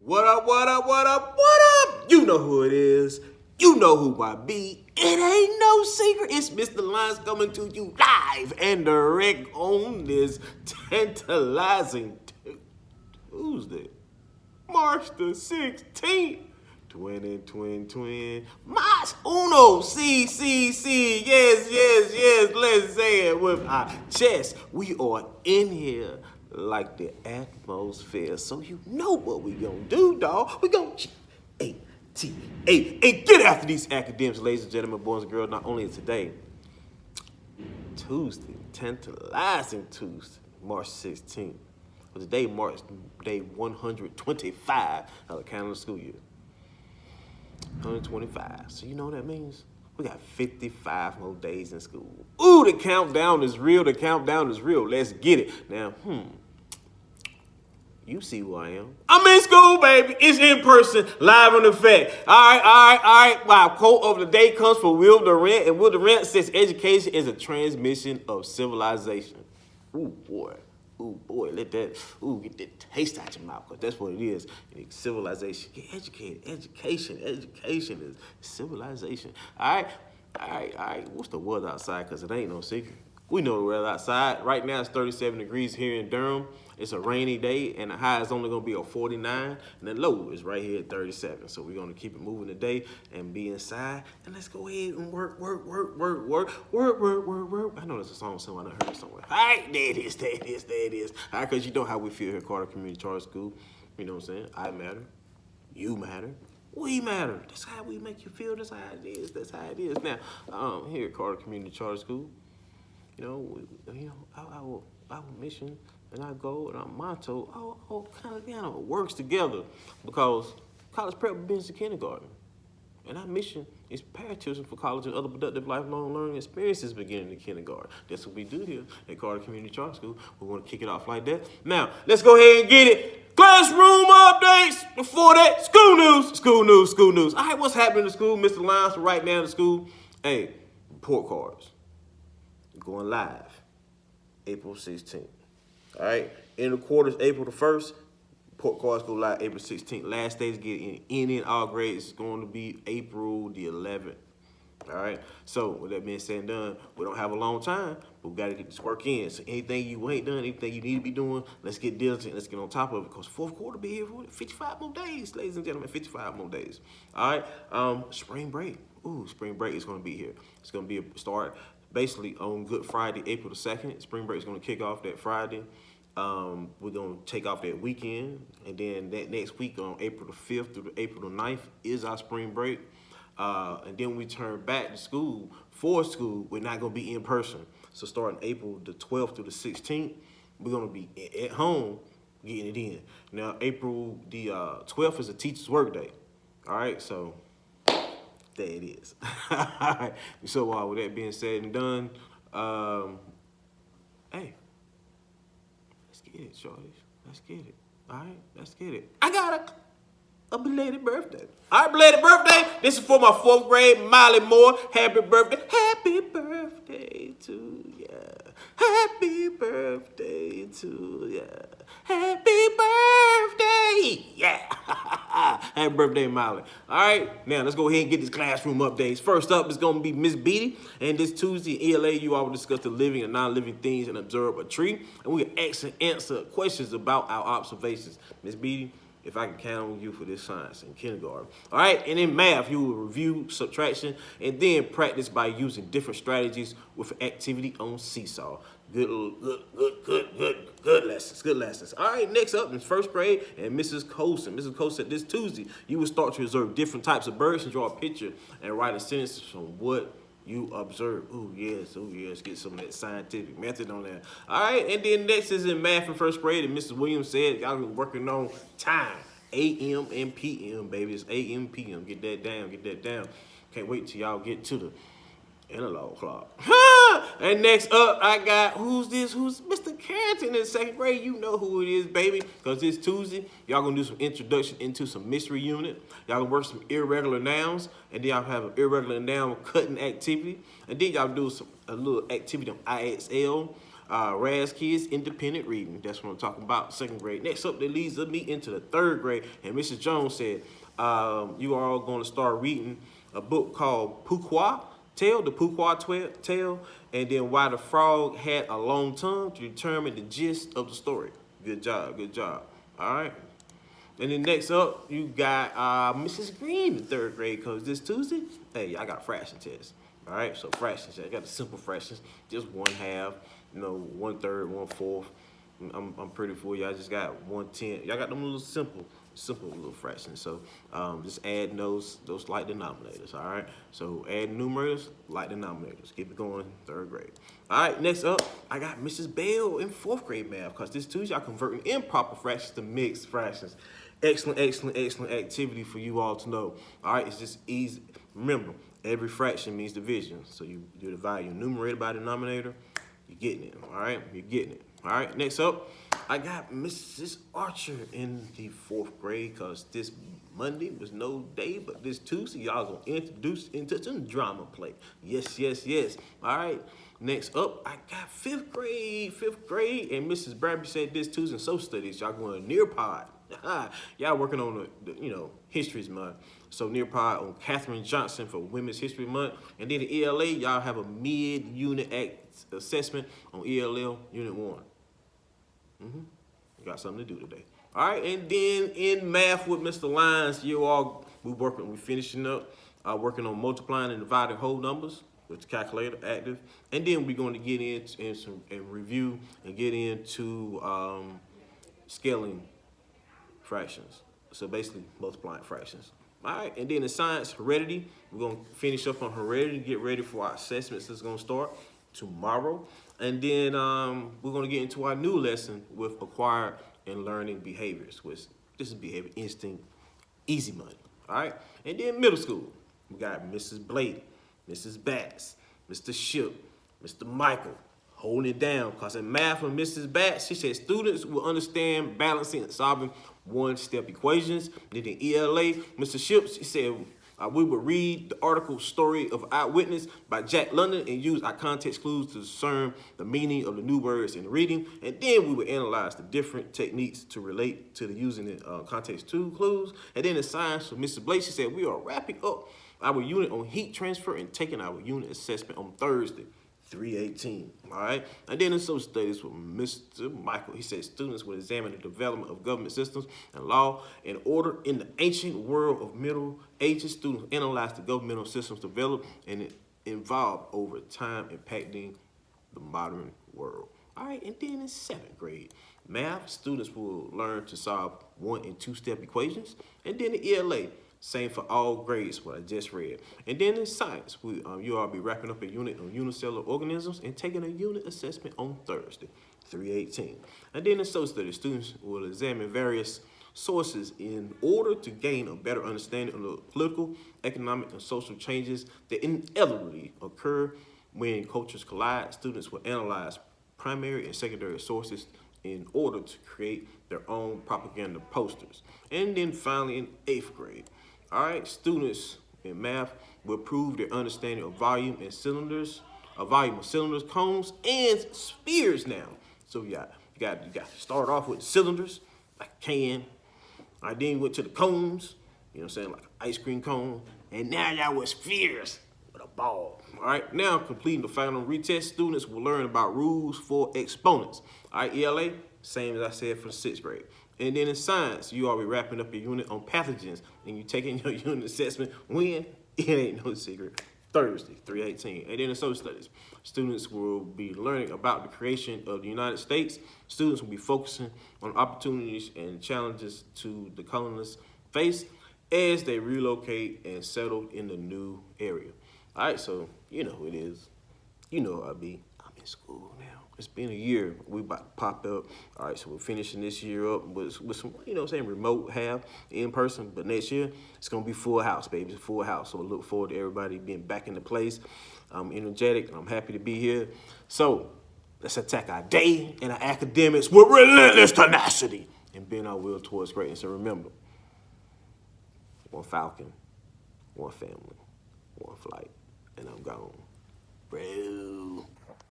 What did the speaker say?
What up, what up, what up, what up? You know who it is. You know who I be. It ain't no secret. It's Mr. Lines coming to you live and direct on this tantalizing Tuesday, March the 16th. 2020, Mas uno, yes, let's say it with our chest. We are in here like the atmosphere, so you know what we gonna do, dawg. We gonna and get after these academics, ladies and gentlemen, boys and girls. Not only is today, Tuesday, tantalizing Tuesday, March 16th. But today marks day 125 of the calendar school year. 125. So you know what that means? We got 55 more days in school. Ooh, the countdown is real. The countdown is real. Let's get it. Now, you see who I am. I'm in school, baby. It's in person, live in effect. All right. Wow, quote of the day comes from Durant. And Durant says education is a transmission of civilization. Ooh, boy, let that, get that taste out your mouth, because that's what it is. Civilization. Get educated. Education is civilization. All right. What's the weather outside? Because it ain't no secret. We know the weather outside. Right now it's 37 degrees here in Durham. It's a rainy day, and the high is only going to be a 49, and the low is right here at 37. So we're going to keep it moving today and be inside, and let's go ahead and work. I know there's a song somewhere, I heard it somewhere. All right, there it is. All right, because you know how we feel here at Carter Community Charter School. You know what I'm saying? I matter. You matter. We matter. That's how we make you feel. That's how it is. Now, here at Carter Community Charter School, our mission and our goal and our motto all kind of works together, because college prep begins in kindergarten. And our mission is prepare children for college and other productive lifelong learning experiences beginning in kindergarten. That's what we do here at Carter Community Charter School. We want to kick it off like that. Now, let's go ahead and get it. Classroom updates. Before that, school news. All right, what's happening in school? Mr. Lyons, right now in school. Hey, report cards. Going live April 16th. All right, in the quarters, April the 1st. Report cards go live April 16th. Last day to get in all grades is going to be April the 11th. All right, so with that being said and done, we don't have a long time, but we got to get this work in. So anything you ain't done, anything you need to be doing, let's get diligent. Let's get on top of it, because fourth quarter be here for 55 more days, ladies and gentlemen, 55 more days. All right, spring break. Ooh, spring break is going to be here. It's going to be a start basically on Good Friday, April the 2nd. Spring break is going to kick off that Friday. We're going to take off that weekend, and then that next week on April the 5th through April the 9th is our spring break. And then we turn back to school. For school, we're not going to be in person. So starting April the 12th through the 16th, we're going to be at home getting it in. Now, April the 12th is a teacher's work day. All right, so there it is. All right. So with that being said and done, hey, let's get it, shorties. Let's get it. All right, let's get it. I got a belated birthday. All right, belated birthday. This is for my 4th grade, Miley Moore. Happy birthday. Happy birthday to ya. Happy birthday to ya. Happy birthday. Yeah. Happy birthday, Miley. All right, now let's go ahead and get these classroom updates. First up is going to be Miss Beatty. And this Tuesday in ELA, you all will discuss the living and non-living things and observe a tree. And we can answer questions about our observations. Miss Beatty, if I can count on you for this science in kindergarten. All right, and in math, you will review subtraction and then practice by using different strategies with activity on Seesaw. Good lessons. All right, next up is 1st grade and Mrs. Colson. Mrs. Colson, this Tuesday, you will start to observe different types of birds and draw a picture and write a sentence from what you observe. Ooh, yes. Get some of that scientific method on there. All right, and then next is in math in 1st grade, and Mrs. Williams said y'all been working on time. AM and PM, baby. It's AM, PM. Get that down. Can't wait till y'all get to the analog clock. And next up, I got, who's this? Who's Mr. Carrington in 2nd grade? You know who it is, baby, because this Tuesday, y'all gonna do some introduction into some mystery unit. Y'all gonna work some irregular nouns, and then y'all have an irregular noun cutting activity, and then y'all do a little activity on IXL. RAS kids, independent reading. That's what I'm talking about, 2nd grade. Next up, that leads me into the 3rd grade. And Mrs. Jones said, you are all going to start reading a book called Pourquoi Tale, the Pourquoi Tale, and then Why the Frog Had a Long Tongue to determine the gist of the story. Good job, good job. All right. And then next up, you got Mrs. Green, the 3rd grade, because this Tuesday, hey, I got fraction tests. All right, so fractions. I got the simple fractions, just 1/2, 1/3, 1/4. I'm pretty full. Y'all just got 1/10. Y'all got them little simple little fractions. So just add those like denominators. All right. So add numerators like denominators. Keep it going. 3rd grade. All right. Next up, I got Mrs. Bell in 4th grade math, because this Tuesday y'all converting improper fractions to mixed fractions. Excellent activity for you all to know. All right. It's just easy. Remember, every fraction means division. So you divide your numerator by denominator. You're getting it. All right. You're getting it. All right, next up, I got Mrs. Archer in the 4th grade, because this Monday was no day, but this Tuesday, y'all gonna introduce into some drama play. Yes. All right, next up, I got 5th grade, and Mrs. Bradby said this Tuesday in social studies, y'all going near pod. Y'all working on the History Month. So near pod on Katherine Johnson for Women's History Month. And then the ELA, y'all have a mid-unit assessment on ELL Unit 1. You got something to do today. All right, and then in math with Mr. Lyons, we finishing up working on multiplying and dividing whole numbers with the calculator active, and then we're going to get into and review and get into scaling fractions. So basically multiplying fractions. All right, and then in science, heredity, we're going to finish up on heredity, get ready for our assessments that's going to start tomorrow. And then we're going to get into our new lesson with acquired and learning behaviors, which this is behavior instinct, easy money. All right, and then middle school, we got Mrs. Blake, Mrs. Batts, Mr. Ship, Mr. Michael, holding it down, because in math from Mrs. Batts, she said students will understand balancing and solving one-step equations. Then in ELA, Mr. Ships, he said we would read the article Story of Eyewitness by Jack London and use our context clues to discern the meaning of the new words in the reading. And then we would analyze the different techniques to relate to the using the context clues. And then in science, for Mrs. Blake, she said we are wrapping up our unit on heat transfer and taking our unit assessment on Thursday. 318, all right? And then in social studies with Mr. Michael, he said students will examine the development of government systems and law and order in the ancient world of Middle Ages. Students analyze the governmental systems developed and evolved over time, impacting the modern world. All right, and then in 7th grade, math, students will learn to solve 1- and 2-step equations. And then the ELA, same for all grades, what I just read. And then in science, you all be wrapping up a unit on unicellular organisms and taking a unit assessment on Thursday, 318. And then in social studies, students will examine various sources in order to gain a better understanding of the political, economic, and social changes that inevitably occur when cultures collide. Students will analyze primary and secondary sources in order to create their own propaganda posters. And then finally in 8th grade, all right, students in math will prove their understanding of volume of cylinders, cones, and spheres now. So you got to start off with cylinders, like a can. All right, then you went to the cones, like an ice cream cone. And now y'all with spheres, with a ball. All right, now completing the final retest, students will learn about rules for exponents. All right, ELA, same as I said for the 6th grade. And then in science, you already wrapping up your unit on pathogens, and you taking your unit assessment when? It ain't no secret. Thursday, 318. And then in social studies, students will be learning about the creation of the United States. Students will be focusing on opportunities and challenges to the colonists face as they relocate and settle in the new area. All right, so you know who it is. You know who I be. I'm in school now. It's been a year. We about to pop up. All right, so we're finishing this year up with some, remote half in person. But next year, it's going to be full house, baby. It's full house. So I look forward to everybody being back into place. I'm energetic. I'm happy to be here. So let's attack our day and our academics with relentless tenacity and bend our will towards greatness. And remember, one falcon, one family, one flight, and I'm gone. Bro.